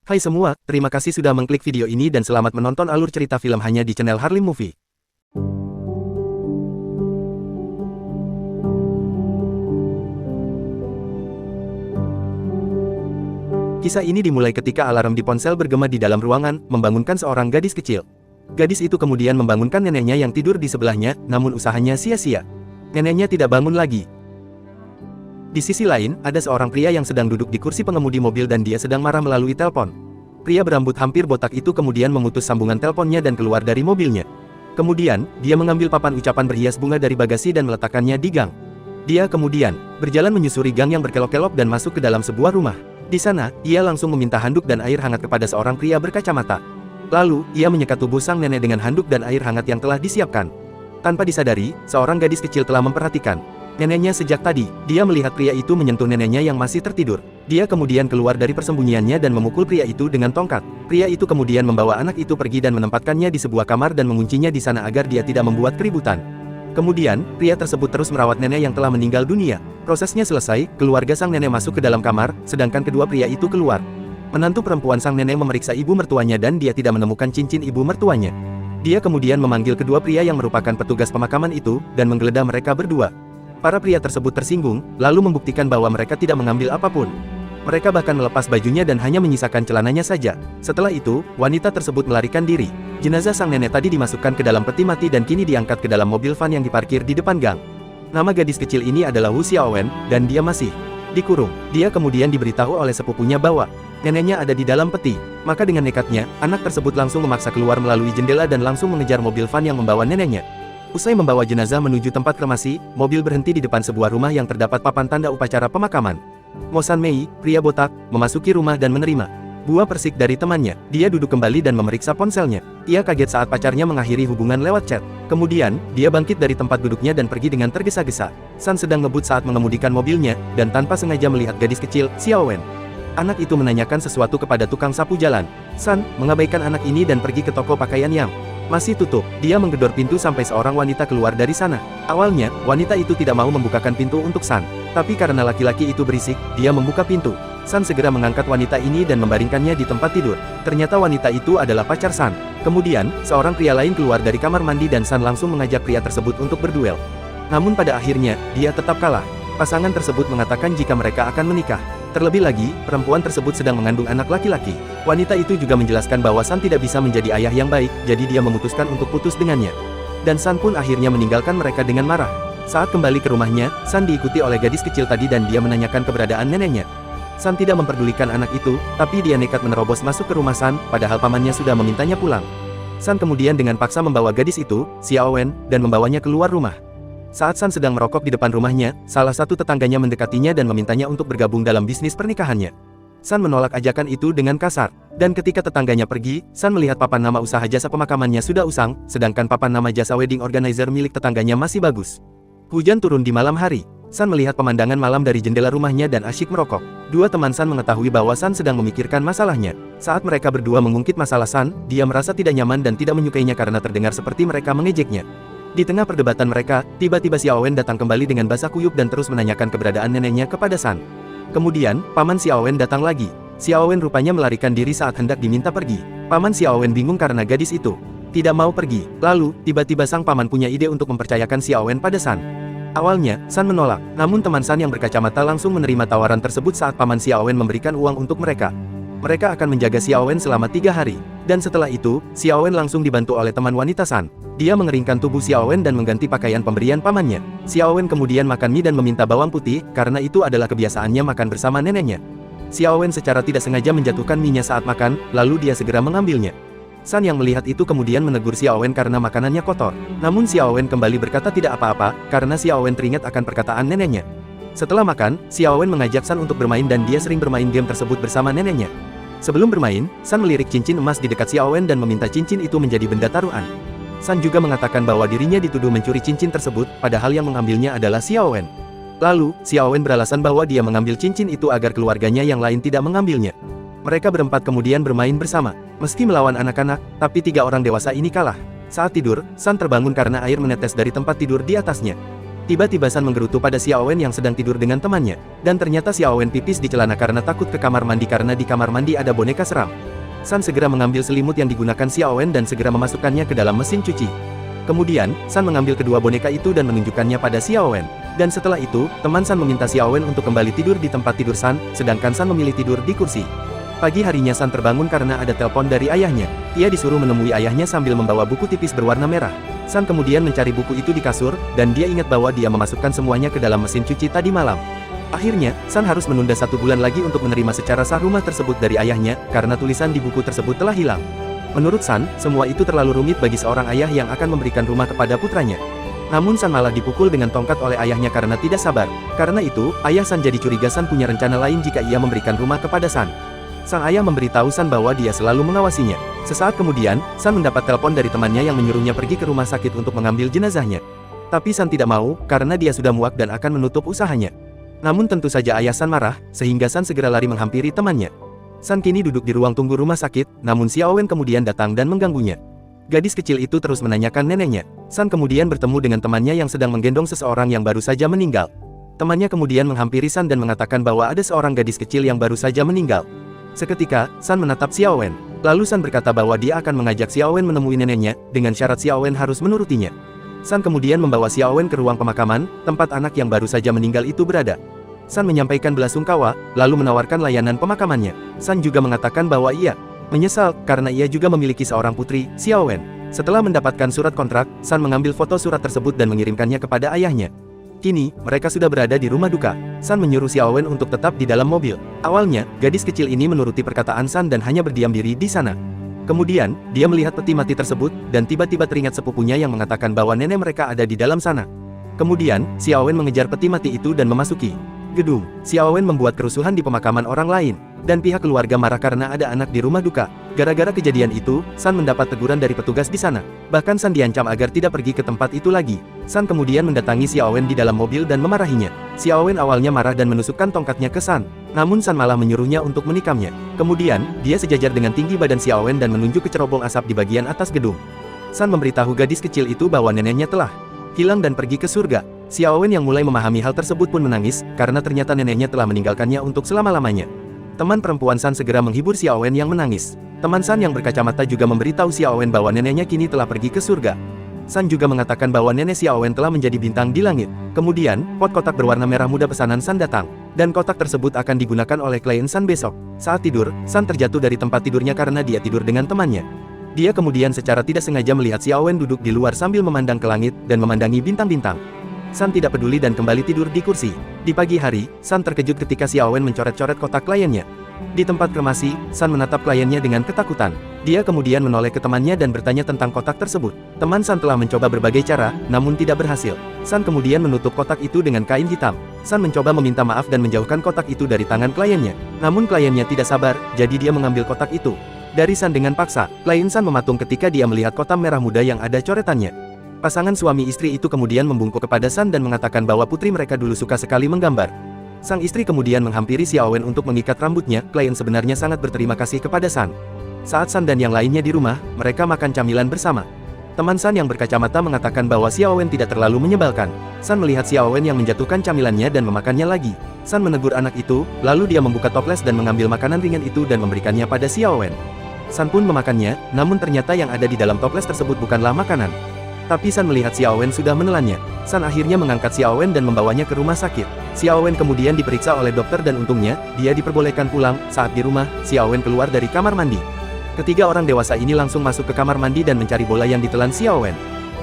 Hai semua, terima kasih sudah mengklik video ini dan selamat menonton alur cerita film hanya di channel Harlim Movie. Kisah ini dimulai ketika alarm di ponsel bergema di dalam ruangan, membangunkan seorang gadis kecil. Gadis itu kemudian membangunkan neneknya yang tidur di sebelahnya, namun usahanya sia-sia. Neneknya tidak bangun lagi. Di sisi lain, ada seorang pria yang sedang duduk di kursi pengemudi mobil dan dia sedang marah melalui telepon. Pria berambut hampir botak itu kemudian memutus sambungan teleponnya dan keluar dari mobilnya. Kemudian, dia mengambil papan ucapan berhias bunga dari bagasi dan meletakkannya di gang. Dia kemudian berjalan menyusuri gang yang berkelok-kelok dan masuk ke dalam sebuah rumah. Di sana, ia langsung meminta handuk dan air hangat kepada seorang pria berkacamata. Lalu, ia menyekat tubuh sang nenek dengan handuk dan air hangat yang telah disiapkan. Tanpa disadari, seorang gadis kecil telah memperhatikan neneknya sejak tadi. Dia melihat pria itu menyentuh neneknya yang masih tertidur. Dia kemudian keluar dari persembunyiannya dan memukul pria itu dengan tongkat. Pria itu kemudian membawa anak itu pergi dan menempatkannya di sebuah kamar dan menguncinya di sana agar dia tidak membuat keributan. Kemudian, pria tersebut terus merawat nenek yang telah meninggal dunia. Prosesnya selesai, keluarga sang nenek masuk ke dalam kamar, sedangkan kedua pria itu keluar. Menantu perempuan sang nenek memeriksa ibu mertuanya dan dia tidak menemukan cincin ibu mertuanya. Dia kemudian memanggil kedua pria yang merupakan petugas pemakaman itu, dan menggeledah mereka berdua. Para pria tersebut tersinggung, lalu membuktikan bahwa mereka tidak mengambil apapun. Mereka bahkan melepas bajunya dan hanya menyisakan celananya saja. Setelah itu, wanita tersebut melarikan diri. Jenazah sang nenek tadi dimasukkan ke dalam peti mati dan kini diangkat ke dalam mobil van yang diparkir di depan gang. Nama gadis kecil ini adalah Wu Xiaowen, dan dia masih dikurung. Dia kemudian diberitahu oleh sepupunya bahwa neneknya ada di dalam peti. Maka dengan nekatnya, anak tersebut langsung memaksa keluar melalui jendela dan langsung mengejar mobil van yang membawa neneknya. Usai membawa jenazah menuju tempat kremasi, mobil berhenti di depan sebuah rumah yang terdapat papan tanda upacara pemakaman. Mo San Mei, pria botak, memasuki rumah dan menerima buah persik dari temannya. Dia duduk kembali dan memeriksa ponselnya. Ia kaget saat pacarnya mengakhiri hubungan lewat chat. Kemudian, dia bangkit dari tempat duduknya dan pergi dengan tergesa-gesa. San sedang ngebut saat mengemudikan mobilnya, dan tanpa sengaja melihat gadis kecil, Xiaowen. Anak itu menanyakan sesuatu kepada tukang sapu jalan. San mengabaikan anak ini dan pergi ke toko pakaian yang masih tutup. Dia menggedor pintu sampai seorang wanita keluar dari sana. Awalnya, wanita itu tidak mau membukakan pintu untuk San. Tapi karena laki-laki itu berisik, dia membuka pintu. San segera mengangkat wanita ini dan membaringkannya di tempat tidur. Ternyata wanita itu adalah pacar San. Kemudian, seorang pria lain keluar dari kamar mandi dan San langsung mengajak pria tersebut untuk berduel. Namun pada akhirnya, dia tetap kalah. Pasangan tersebut mengatakan jika mereka akan menikah. Terlebih lagi, perempuan tersebut sedang mengandung anak laki-laki. Wanita itu juga menjelaskan bahwa San tidak bisa menjadi ayah yang baik, jadi dia memutuskan untuk putus dengannya. Dan San pun akhirnya meninggalkan mereka dengan marah. Saat kembali ke rumahnya, San diikuti oleh gadis kecil tadi dan dia menanyakan keberadaan neneknya. San tidak memperdulikan anak itu, tapi dia nekat menerobos masuk ke rumah San, padahal pamannya sudah memintanya pulang. San kemudian dengan paksa membawa gadis itu, Xiaowen, dan membawanya keluar rumah. Saat San sedang merokok di depan rumahnya, salah satu tetangganya mendekatinya dan memintanya untuk bergabung dalam bisnis pernikahannya. San menolak ajakan itu dengan kasar. Dan ketika tetangganya pergi, San melihat papan nama usaha jasa pemakamannya sudah usang, sedangkan papan nama jasa wedding organizer milik tetangganya masih bagus. Hujan turun di malam hari. San melihat pemandangan malam dari jendela rumahnya dan asyik merokok. Dua teman San mengetahui bahwa San sedang memikirkan masalahnya. Saat mereka berdua mengungkit masalah San, dia merasa tidak nyaman dan tidak menyukainya karena terdengar seperti mereka mengejeknya. Di tengah perdebatan mereka, tiba-tiba Xiaowen datang kembali dengan basah kuyup dan terus menanyakan keberadaan neneknya kepada San. Kemudian, paman Xiaowen datang lagi. Xiaowen rupanya melarikan diri saat hendak diminta pergi. Paman Xiaowen bingung karena gadis itu tidak mau pergi. Lalu, tiba-tiba sang paman punya ide untuk mempercayakan Xiaowen pada San. Awalnya, San menolak, namun teman San yang berkacamata langsung menerima tawaran tersebut saat paman Xiaowen memberikan uang untuk mereka. Mereka akan menjaga Xiaowen selama 3 hari. Dan setelah itu, Xiaowen langsung dibantu oleh teman wanita San. Dia mengeringkan tubuh Xiaowen dan mengganti pakaian pemberian pamannya. Xiaowen kemudian makan mie dan meminta bawang putih, karena itu adalah kebiasaannya makan bersama neneknya. Xiaowen secara tidak sengaja menjatuhkan mie-nya saat makan, lalu dia segera mengambilnya. San yang melihat itu kemudian menegur Xiaowen karena makanannya kotor. Namun Xiaowen kembali berkata tidak apa-apa, karena Xiaowen teringat akan perkataan neneknya. Setelah makan, Xiaowen mengajak San untuk bermain dan dia sering bermain game tersebut bersama neneknya. Sebelum bermain, San melirik cincin emas di dekat Xiaowen dan meminta cincin itu menjadi benda taruhan. San juga mengatakan bahwa dirinya dituduh mencuri cincin tersebut, padahal yang mengambilnya adalah Xiaowen. Lalu, Xiaowen beralasan bahwa dia mengambil cincin itu agar keluarganya yang lain tidak mengambilnya. Mereka berempat kemudian bermain bersama. Meski melawan anak-anak, tapi 3 orang dewasa ini kalah. Saat tidur, San terbangun karena air menetes dari tempat tidur di atasnya. Tiba-tiba San menggerutu pada Xiaowen yang sedang tidur dengan temannya, dan ternyata Xiaowen pipis di celana karena takut ke kamar mandi karena di kamar mandi ada boneka seram. San segera mengambil selimut yang digunakan Xiaowen dan segera memasukkannya ke dalam mesin cuci. Kemudian, San mengambil kedua boneka itu dan menunjukkannya pada Xiaowen. Dan setelah itu, teman San meminta Xiaowen untuk kembali tidur di tempat tidur San, sedangkan San memilih tidur di kursi. Pagi harinya San terbangun karena ada telepon dari ayahnya. Ia disuruh menemui ayahnya sambil membawa buku tipis berwarna merah. San kemudian mencari buku itu di kasur, dan dia ingat bahwa dia memasukkan semuanya ke dalam mesin cuci tadi malam. Akhirnya, San harus menunda 1 bulan lagi untuk menerima secara sah rumah tersebut dari ayahnya, karena tulisan di buku tersebut telah hilang. Menurut San, semua itu terlalu rumit bagi seorang ayah yang akan memberikan rumah kepada putranya. Namun San malah dipukul dengan tongkat oleh ayahnya karena tidak sabar. Karena itu, ayah San jadi curiga San punya rencana lain jika ia memberikan rumah kepada San. Sang ayah memberitahu San bahwa dia selalu mengawasinya. Sesaat kemudian, San mendapat telepon dari temannya yang menyuruhnya pergi ke rumah sakit untuk mengambil jenazahnya. Tapi San tidak mau, karena dia sudah muak dan akan menutup usahanya. Namun tentu saja ayah San marah, sehingga San segera lari menghampiri temannya. San kini duduk di ruang tunggu rumah sakit, namun Xiaowen kemudian datang dan mengganggunya. Gadis kecil itu terus menanyakan neneknya. San kemudian bertemu dengan temannya yang sedang menggendong seseorang yang baru saja meninggal. Temannya kemudian menghampiri San dan mengatakan bahwa ada seorang gadis kecil yang baru saja meninggal. Seketika, San menatap Xiaowen. Lalu San berkata bahwa dia akan mengajak Xiaowen menemui neneknya, dengan syarat Xiaowen harus menurutinya. San kemudian membawa Xiaowen ke ruang pemakaman, tempat anak yang baru saja meninggal itu berada. San menyampaikan belasungkawa, lalu menawarkan layanan pemakamannya. San juga mengatakan bahwa ia menyesal, karena ia juga memiliki seorang putri, Xiaowen. Setelah mendapatkan surat kontrak, San mengambil foto surat tersebut dan mengirimkannya kepada ayahnya. Kini, mereka sudah berada di rumah duka. San menyuruh Xiaowen untuk tetap di dalam mobil. Awalnya, gadis kecil ini menuruti perkataan San dan hanya berdiam diri di sana. Kemudian, dia melihat peti mati tersebut, dan tiba-tiba teringat sepupunya yang mengatakan bahwa nenek mereka ada di dalam sana. Kemudian, Xiaowen mengejar peti mati itu dan memasuki gedung. Xiaowen membuat kerusuhan di pemakaman orang lain, dan pihak keluarga marah karena ada anak di rumah duka. Gara-gara kejadian itu, San mendapat teguran dari petugas di sana. Bahkan San diancam agar tidak pergi ke tempat itu lagi. San kemudian mendatangi Xiaowen di dalam mobil dan memarahinya. Xiaowen awalnya marah dan menusukkan tongkatnya ke San. Namun San malah menyuruhnya untuk menikamnya. Kemudian, dia sejajar dengan tinggi badan Xiaowen dan menunjuk ke cerobong asap di bagian atas gedung. San memberitahu gadis kecil itu bahwa neneknya telah hilang dan pergi ke surga. Xiaowen yang mulai memahami hal tersebut pun menangis, karena ternyata neneknya telah meninggalkannya untuk selama-lamanya. Teman perempuan San segera menghibur Xiaowen yang menangis. Teman San yang berkacamata juga memberitahu Xiaowen bahwa neneknya kini telah pergi ke surga. San juga mengatakan bahwa nenek Xiaowen telah menjadi bintang di langit. Kemudian, pot kotak berwarna merah muda pesanan San datang, dan kotak tersebut akan digunakan oleh klien San besok. Saat tidur, San terjatuh dari tempat tidurnya karena dia tidur dengan temannya. Dia kemudian secara tidak sengaja melihat Xiaowen duduk di luar sambil memandang ke langit dan memandangi bintang-bintang. San tidak peduli dan kembali tidur di kursi. Di pagi hari, San terkejut ketika Xiaowen mencoret-coret kotak kliennya. Di tempat kremasi, San menatap kliennya dengan ketakutan. Dia kemudian menoleh ke temannya dan bertanya tentang kotak tersebut. Teman San telah mencoba berbagai cara, namun tidak berhasil. San kemudian menutup kotak itu dengan kain hitam. San mencoba meminta maaf dan menjauhkan kotak itu dari tangan kliennya. Namun kliennya tidak sabar, jadi dia mengambil kotak itu dari San dengan paksa. Klien San mematung ketika dia melihat kotak merah muda yang ada coretannya. Pasangan suami istri itu kemudian membungkuk kepada San dan mengatakan bahwa putri mereka dulu suka sekali menggambar. Sang istri kemudian menghampiri Xiaowen untuk mengikat rambutnya. Klien sebenarnya sangat berterima kasih kepada San. Saat San dan yang lainnya di rumah, mereka makan camilan bersama. Teman San yang berkacamata mengatakan bahwa Xiaowen tidak terlalu menyebalkan. San melihat Xiaowen yang menjatuhkan camilannya dan memakannya lagi. San menegur anak itu, lalu dia membuka toples dan mengambil makanan ringan itu dan memberikannya pada Xiaowen. San pun memakannya, namun ternyata yang ada di dalam toples tersebut bukanlah makanan. Tapi San melihat Xiaowen sudah menelannya. San akhirnya mengangkat Xiaowen dan membawanya ke rumah sakit. Xiaowen kemudian diperiksa oleh dokter dan untungnya, dia diperbolehkan pulang. Saat di rumah, Xiaowen keluar dari kamar mandi. Ketiga orang dewasa ini langsung masuk ke kamar mandi dan mencari bola yang ditelan Xiaowen.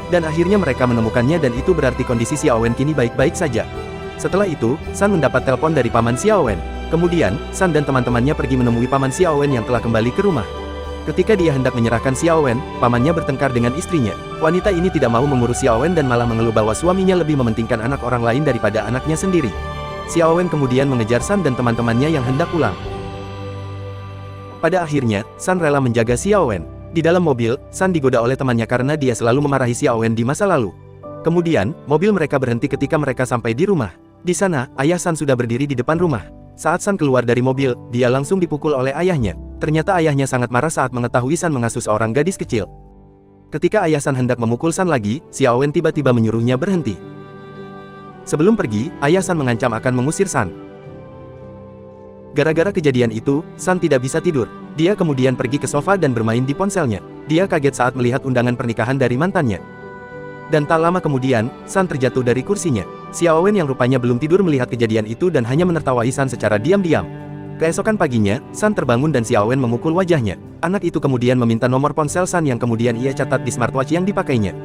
Dan akhirnya mereka menemukannya dan itu berarti kondisi Xiaowen kini baik-baik saja. Setelah itu, San mendapat telepon dari paman Xiaowen. Kemudian, San dan teman-temannya pergi menemui paman Xiaowen yang telah kembali ke rumah. Ketika dia hendak menyerahkan Xiaowen, pamannya bertengkar dengan istrinya. Wanita ini tidak mau mengurus Xiaowen dan malah mengeluh bahwa suaminya lebih mementingkan anak orang lain daripada anaknya sendiri. Xiaowen kemudian mengejar San dan teman-temannya yang hendak pulang. Pada akhirnya, San rela menjaga Xiaowen. Di dalam mobil, San digoda oleh temannya karena dia selalu memarahi Xiaowen di masa lalu. Kemudian, mobil mereka berhenti ketika mereka sampai di rumah. Di sana, ayah San sudah berdiri di depan rumah. Saat San keluar dari mobil, dia langsung dipukul oleh ayahnya. Ternyata ayahnya sangat marah saat mengetahui San mengasuh seorang gadis kecil. Ketika ayah San hendak memukul San lagi, Xiaowen tiba-tiba menyuruhnya berhenti. Sebelum pergi, ayah San mengancam akan mengusir San. Gara-gara kejadian itu, San tidak bisa tidur. Dia kemudian pergi ke sofa dan bermain di ponselnya. Dia kaget saat melihat undangan pernikahan dari mantannya. Dan tak lama kemudian, San terjatuh dari kursinya. Xiao Wen yang rupanya belum tidur melihat kejadian itu dan hanya menertawai San secara diam-diam. Keesokan paginya, San terbangun dan Xiao Wen memukul wajahnya. Anak itu kemudian meminta nomor ponsel San yang kemudian ia catat di smartwatch yang dipakainya.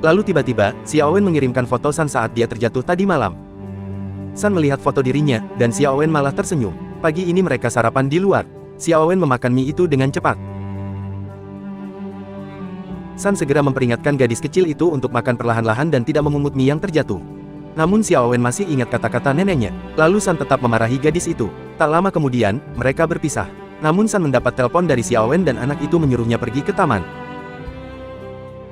Lalu tiba-tiba, Xiao Wen mengirimkan foto San saat dia terjatuh tadi malam. San melihat foto dirinya, dan Xiao Wen malah tersenyum. Pagi ini mereka sarapan di luar. Xiao Wen memakan mie itu dengan cepat. San segera memperingatkan gadis kecil itu untuk makan perlahan-lahan dan tidak memungut mie yang terjatuh. Namun Xiao Wen masih ingat kata-kata neneknya. Lalu San tetap memarahi gadis itu. Tak lama kemudian, mereka berpisah. Namun San mendapat telepon dari Xiao Wen dan anak itu menyuruhnya pergi ke taman.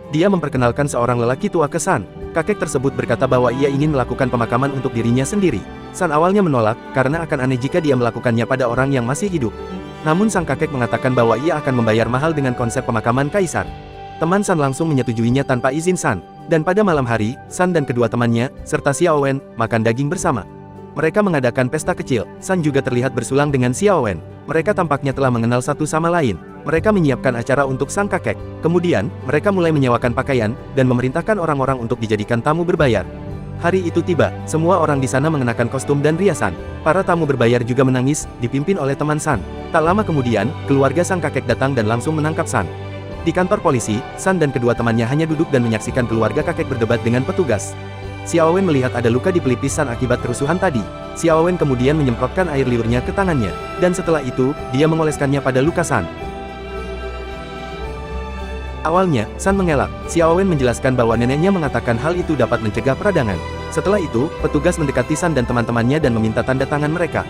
Dia memperkenalkan seorang lelaki tua ke San. Kakek tersebut berkata bahwa ia ingin melakukan pemakaman untuk dirinya sendiri. San awalnya menolak, karena akan aneh jika dia melakukannya pada orang yang masih hidup. Namun sang kakek mengatakan bahwa ia akan membayar mahal dengan konsep pemakaman kaisar. Teman San langsung menyetujuinya tanpa izin San. Dan pada malam hari, San dan kedua temannya, serta Xiao Wen, makan daging bersama. Mereka mengadakan pesta kecil. San juga terlihat bersulang dengan Xiao Wen. Mereka tampaknya telah mengenal satu sama lain. Mereka menyiapkan acara untuk sang kakek. Kemudian, mereka mulai menyewakan pakaian, dan memerintahkan orang-orang untuk dijadikan tamu berbayar. Hari itu tiba, semua orang di sana mengenakan kostum dan riasan. Para tamu berbayar juga menangis, dipimpin oleh teman San. Tak lama kemudian, keluarga sang kakek datang dan langsung menangkap San. Di kantor polisi, San dan kedua temannya hanya duduk dan menyaksikan keluarga kakek berdebat dengan petugas. Xiao Wen melihat ada luka di pelipis San akibat kerusuhan tadi. Xiao Wen kemudian menyemprotkan air liurnya ke tangannya, dan setelah itu, dia mengoleskannya pada luka San. Awalnya, San mengelak. Xiao Wen menjelaskan bahwa neneknya mengatakan hal itu dapat mencegah peradangan. Setelah itu, petugas mendekati San dan teman-temannya dan meminta tanda tangan mereka.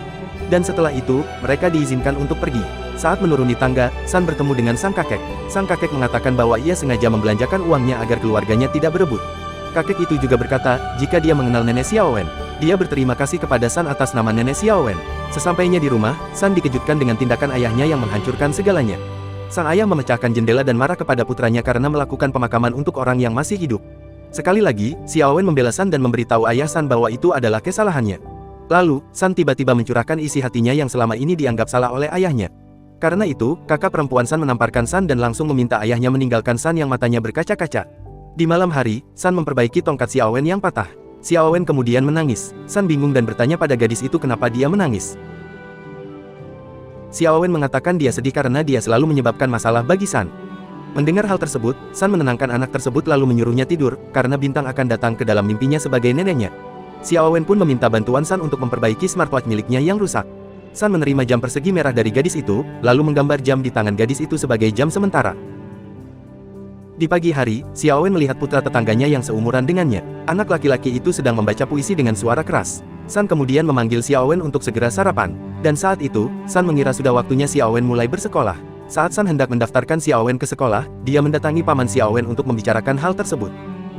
Dan setelah itu, mereka diizinkan untuk pergi. Saat menuruni tangga, San bertemu dengan sang kakek. Sang kakek mengatakan bahwa ia sengaja membelanjakan uangnya agar keluarganya tidak berebut. Kakek itu juga berkata, jika dia mengenal nenek Xiao Wen. Dia berterima kasih kepada San atas nama nenek Xiao Wen. Sesampainya di rumah, San dikejutkan dengan tindakan ayahnya yang menghancurkan segalanya. Sang ayah memecahkan jendela dan marah kepada putranya karena melakukan pemakaman untuk orang yang masih hidup. Sekali lagi, Xiao Wen membela San dan memberitahu ayah San bahwa itu adalah kesalahannya. Lalu, San tiba-tiba mencurahkan isi hatinya yang selama ini dianggap salah oleh ayahnya. Karena itu, kakak perempuan San menamparkan San dan langsung meminta ayahnya meninggalkan San yang matanya berkaca-kaca. Di malam hari, San memperbaiki tongkat Xiao Wen yang patah. Xiao Wen kemudian menangis. San bingung dan bertanya pada gadis itu kenapa dia menangis. Xiao Wen mengatakan dia sedih karena dia selalu menyebabkan masalah bagi San. Mendengar hal tersebut, San menenangkan anak tersebut lalu menyuruhnya tidur, karena bintang akan datang ke dalam mimpinya sebagai neneknya. Xiao Wen pun meminta bantuan San untuk memperbaiki smartwatch miliknya yang rusak. San menerima jam persegi merah dari gadis itu, lalu menggambar jam di tangan gadis itu sebagai jam sementara. Di pagi hari, Xiao Wen melihat putra tetangganya yang seumuran dengannya. Anak laki-laki itu sedang membaca puisi dengan suara keras. San kemudian memanggil Xiao Wen untuk segera sarapan. Dan saat itu, San mengira sudah waktunya Xiao Wen mulai bersekolah. Saat San hendak mendaftarkan Xiao Wen ke sekolah, dia mendatangi paman Xiao Wen untuk membicarakan hal tersebut.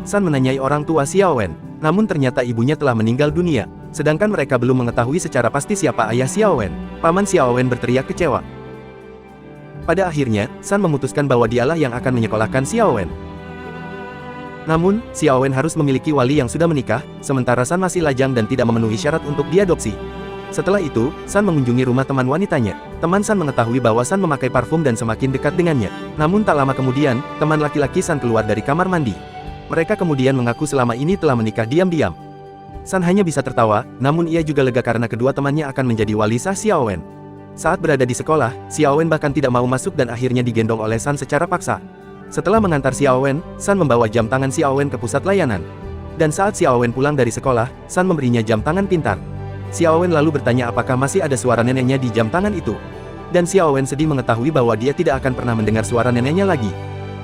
San menanyai orang tua Xiao Wen, namun ternyata ibunya telah meninggal dunia. Sedangkan mereka belum mengetahui secara pasti siapa ayah Xiao Wen. Paman Xiao Wen berteriak kecewa. Pada akhirnya, San memutuskan bahwa dialah yang akan menyekolahkan Xiao Wen. Namun, Xiao Wen harus memiliki wali yang sudah menikah, sementara San masih lajang dan tidak memenuhi syarat untuk diadopsi. Setelah itu, San mengunjungi rumah teman wanitanya. Teman San mengetahui bahwa San memakai parfum dan semakin dekat dengannya. Namun tak lama kemudian, teman laki-laki San keluar dari kamar mandi. Mereka kemudian mengaku selama ini telah menikah diam-diam. San hanya bisa tertawa, namun ia juga lega karena kedua temannya akan menjadi wali sah Xiao Wen. Saat berada di sekolah, Xiao Wen bahkan tidak mau masuk dan akhirnya digendong oleh San secara paksa. Setelah mengantar Xiao Wen, San membawa jam tangan Xiao Wen ke pusat layanan. Dan saat Xiao Wen pulang dari sekolah, San memberinya jam tangan pintar. Xiao Wen lalu bertanya apakah masih ada suara neneknya di jam tangan itu. Dan Xiao Wen sedih mengetahui bahwa dia tidak akan pernah mendengar suara neneknya lagi.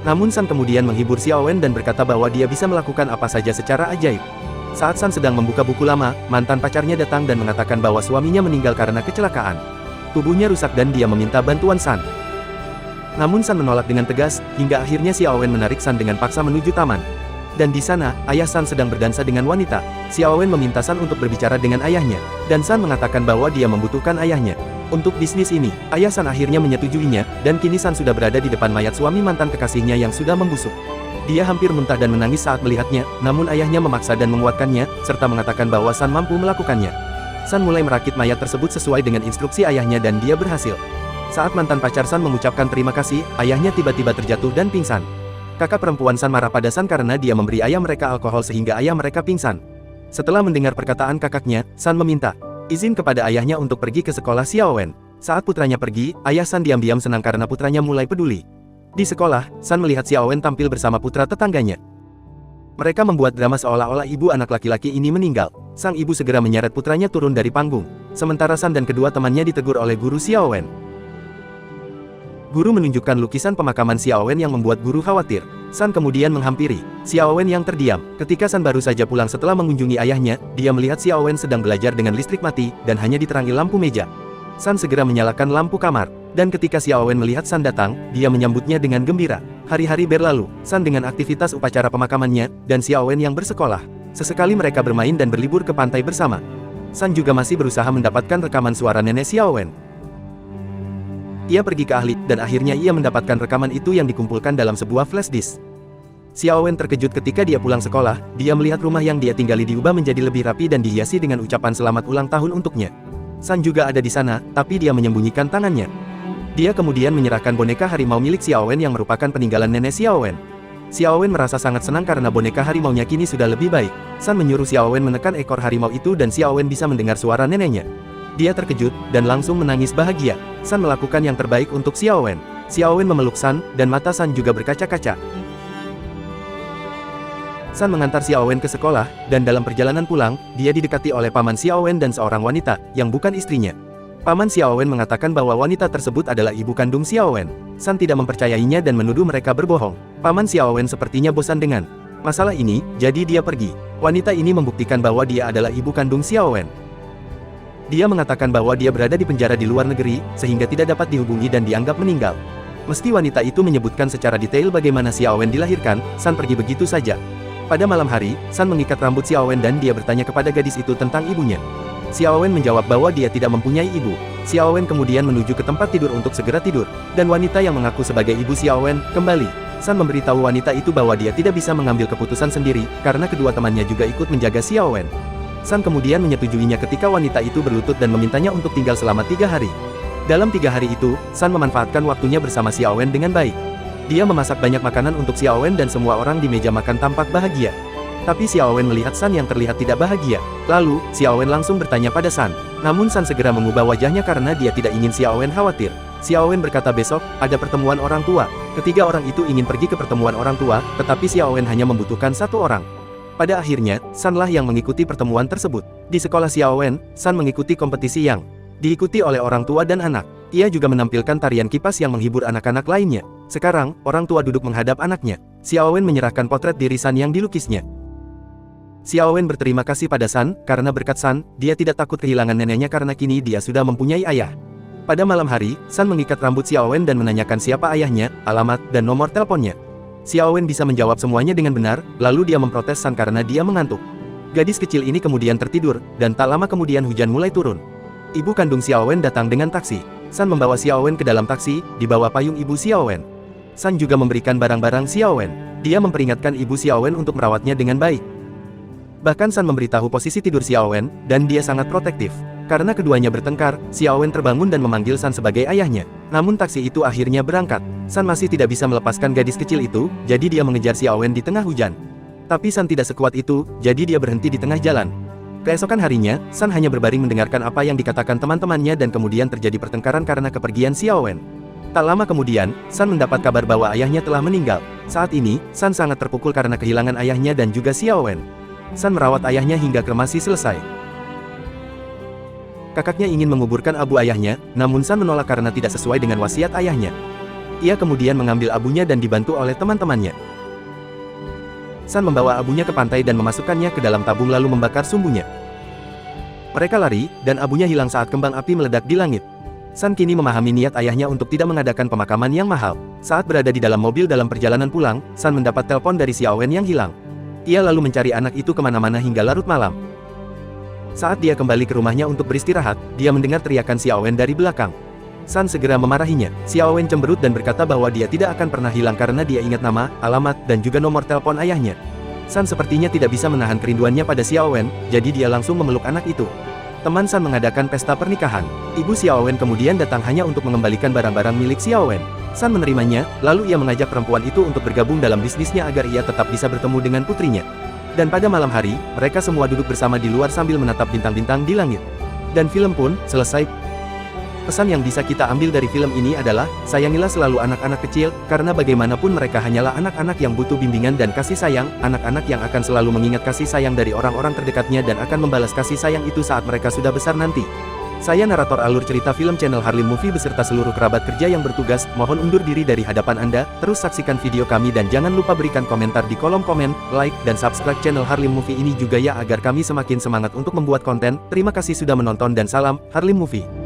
Namun San kemudian menghibur Xiao Wen dan berkata bahwa dia bisa melakukan apa saja secara ajaib. Saat San sedang membuka buku lama, mantan pacarnya datang dan mengatakan bahwa suaminya meninggal karena kecelakaan. Tubuhnya rusak dan dia meminta bantuan San. Namun San menolak dengan tegas, hingga akhirnya Xiao Wen menarik San dengan paksa menuju taman. Dan di sana, ayah San sedang berdansa dengan wanita. Xiao Wen meminta San untuk berbicara dengan ayahnya, dan San mengatakan bahwa dia membutuhkan ayahnya. Untuk bisnis ini, ayah San akhirnya menyetujuinya, dan kini San sudah berada di depan mayat suami mantan kekasihnya yang sudah membusuk. Dia hampir muntah dan menangis saat melihatnya, namun ayahnya memaksa dan menguatkannya, serta mengatakan bahwa San mampu melakukannya. San mulai merakit mayat tersebut sesuai dengan instruksi ayahnya dan dia berhasil. Saat mantan pacar San mengucapkan terima kasih, ayahnya tiba-tiba terjatuh dan pingsan. Kakak perempuan San marah pada San karena dia memberi ayah mereka alkohol sehingga ayah mereka pingsan. Setelah mendengar perkataan kakaknya, San meminta izin kepada ayahnya untuk pergi ke sekolah Xiaowen. Saat putranya pergi, ayah San diam-diam senang karena putranya mulai peduli. Di sekolah, San melihat Xiaowen tampil bersama putra tetangganya. Mereka membuat drama seolah-olah ibu anak laki-laki ini meninggal. Sang ibu segera menyeret putranya turun dari panggung. Sementara San dan kedua temannya ditegur oleh guru Xiaowen. Guru menunjukkan lukisan pemakaman Xiaowen yang membuat guru khawatir. San kemudian menghampiri Xiaowen yang terdiam. Ketika San baru saja pulang setelah mengunjungi ayahnya, dia melihat Xiaowen sedang belajar dengan listrik mati, dan hanya diterangi lampu meja. San segera menyalakan lampu kamar. Dan ketika Xiaowen melihat San datang, dia menyambutnya dengan gembira. Hari-hari berlalu, San dengan aktivitas upacara pemakamannya, dan Xiaowen yang bersekolah. Sesekali mereka bermain dan berlibur ke pantai bersama. San juga masih berusaha mendapatkan rekaman suara nenek Xiaowen. Ia pergi ke ahli, dan akhirnya ia mendapatkan rekaman itu yang dikumpulkan dalam sebuah flash disk. Xiaowen terkejut ketika dia pulang sekolah, dia melihat rumah yang dia tinggali diubah menjadi lebih rapi dan dihiasi dengan ucapan selamat ulang tahun untuknya. San juga ada di sana, tapi dia menyembunyikan tangannya. Dia kemudian menyerahkan boneka harimau milik Xiaowen yang merupakan peninggalan nenek Xiaowen. Xiaowen merasa sangat senang karena boneka harimaunya kini sudah lebih baik. San menyuruh Xiaowen menekan ekor harimau itu dan Xiaowen bisa mendengar suara neneknya. Dia terkejut, dan langsung menangis bahagia. San melakukan yang terbaik untuk Xiaowen. Xiaowen memeluk San, dan mata San juga berkaca-kaca. San mengantar Xiaowen ke sekolah, dan dalam perjalanan pulang, dia didekati oleh paman Xiaowen dan seorang wanita, yang bukan istrinya. Paman Xiaowen mengatakan bahwa wanita tersebut adalah ibu kandung Xiaowen. San tidak mempercayainya dan menuduh mereka berbohong. Paman Xiaowen sepertinya bosan dengan masalah ini, jadi dia pergi. Wanita ini membuktikan bahwa dia adalah ibu kandung Xiaowen. Dia mengatakan bahwa dia berada di penjara di luar negeri, sehingga tidak dapat dihubungi dan dianggap meninggal. Meski wanita itu menyebutkan secara detail bagaimana Xiaowen dilahirkan, San pergi begitu saja. Pada malam hari, San mengikat rambut Xiaowen dan dia bertanya kepada gadis itu tentang ibunya. Xiaowen menjawab bahwa dia tidak mempunyai ibu. Xiaowen kemudian menuju ke tempat tidur untuk segera tidur, dan wanita yang mengaku sebagai ibu Xiaowen kembali. San memberitahu wanita itu bahwa dia tidak bisa mengambil keputusan sendiri, karena kedua temannya juga ikut menjaga Xiaowen. San kemudian menyetujuinya ketika wanita itu berlutut dan memintanya untuk tinggal selama 3 hari. Dalam 3 hari itu, San memanfaatkan waktunya bersama Xiaowen dengan baik. Dia memasak banyak makanan untuk Xiaowen dan semua orang di meja makan tampak bahagia. Tapi Xiaowen melihat San yang terlihat tidak bahagia. Lalu, Xiaowen langsung bertanya pada San. Namun San segera mengubah wajahnya karena dia tidak ingin Xiaowen khawatir. Xiaowen berkata besok, ada pertemuan orang tua. Ketiga orang itu ingin pergi ke pertemuan orang tua, tetapi Xiaowen hanya membutuhkan 1 orang. Pada akhirnya, San lah yang mengikuti pertemuan tersebut. Di sekolah Xiaowen, San mengikuti kompetisi yang diikuti oleh orang tua dan anak. Ia juga menampilkan tarian kipas yang menghibur anak-anak lainnya. Sekarang, orang tua duduk menghadap anaknya. Xiaowen menyerahkan potret diri San yang dilukisnya. Xiaowen berterima kasih pada San, karena berkat San, dia tidak takut kehilangan neneknya karena kini dia sudah mempunyai ayah. Pada malam hari, San mengikat rambut Xiaowen dan menanyakan siapa ayahnya, alamat, dan nomor teleponnya. Xiaowen bisa menjawab semuanya dengan benar, lalu dia memprotes San karena dia mengantuk. Gadis kecil ini kemudian tertidur, dan tak lama kemudian hujan mulai turun. Ibu kandung Xiaowen datang dengan taksi. San membawa Xiaowen ke dalam taksi, di bawah payung ibu Xiaowen. San juga memberikan barang-barang Xiaowen. Dia memperingatkan ibu Xiaowen untuk merawatnya dengan baik. Bahkan San memberitahu posisi tidur Xiaowen, dan dia sangat protektif. Karena keduanya bertengkar, Xiaowen terbangun dan memanggil San sebagai ayahnya. Namun taksi itu akhirnya berangkat. San masih tidak bisa melepaskan gadis kecil itu, jadi dia mengejar Xiaowen di tengah hujan. Tapi San tidak sekuat itu, jadi dia berhenti di tengah jalan. Keesokan harinya, San hanya berbaring mendengarkan apa yang dikatakan teman-temannya dan kemudian terjadi pertengkaran karena kepergian Xiaowen. Tak lama kemudian, San mendapat kabar bahwa ayahnya telah meninggal. Saat ini, San sangat terpukul karena kehilangan ayahnya dan juga Xiaowen. San merawat ayahnya hingga kremasi selesai. Kakaknya ingin menguburkan abu ayahnya, namun San menolak karena tidak sesuai dengan wasiat ayahnya. Ia kemudian mengambil abunya dan dibantu oleh teman-temannya. San membawa abunya ke pantai dan memasukkannya ke dalam tabung lalu membakar sumbunya. Mereka lari, dan abunya hilang saat kembang api meledak di langit. San kini memahami niat ayahnya untuk tidak mengadakan pemakaman yang mahal. Saat berada di dalam mobil dalam perjalanan pulang, San mendapat telepon dari Xiaowen yang hilang. Ia lalu mencari anak itu kemana-mana hingga larut malam. Saat dia kembali ke rumahnya untuk beristirahat, dia mendengar teriakan Xiaowen dari belakang. San segera memarahinya. Xiao Wen cemberut dan berkata bahwa dia tidak akan pernah hilang karena dia ingat nama, alamat, dan juga nomor telepon ayahnya. San sepertinya tidak bisa menahan kerinduannya pada Xiao Wen, jadi dia langsung memeluk anak itu. Teman San mengadakan pesta pernikahan. Ibu Xiao Wen kemudian datang hanya untuk mengembalikan barang-barang milik Xiao Wen. San menerimanya, lalu ia mengajak perempuan itu untuk bergabung dalam bisnisnya agar ia tetap bisa bertemu dengan putrinya. Dan pada malam hari, mereka semua duduk bersama di luar sambil menatap bintang-bintang di langit. Dan film pun selesai. Pesan yang bisa kita ambil dari film ini adalah, sayangilah selalu anak-anak kecil, karena bagaimanapun mereka hanyalah anak-anak yang butuh bimbingan dan kasih sayang, anak-anak yang akan selalu mengingat kasih sayang dari orang-orang terdekatnya dan akan membalas kasih sayang itu saat mereka sudah besar nanti. Saya narator alur cerita film channel Harlim Movie beserta seluruh kerabat kerja yang bertugas, mohon undur diri dari hadapan Anda, terus saksikan video kami dan jangan lupa berikan komentar di kolom komen, like, dan subscribe channel Harlim Movie ini juga ya agar kami semakin semangat untuk membuat konten. Terima kasih sudah menonton dan salam, Harlim Movie.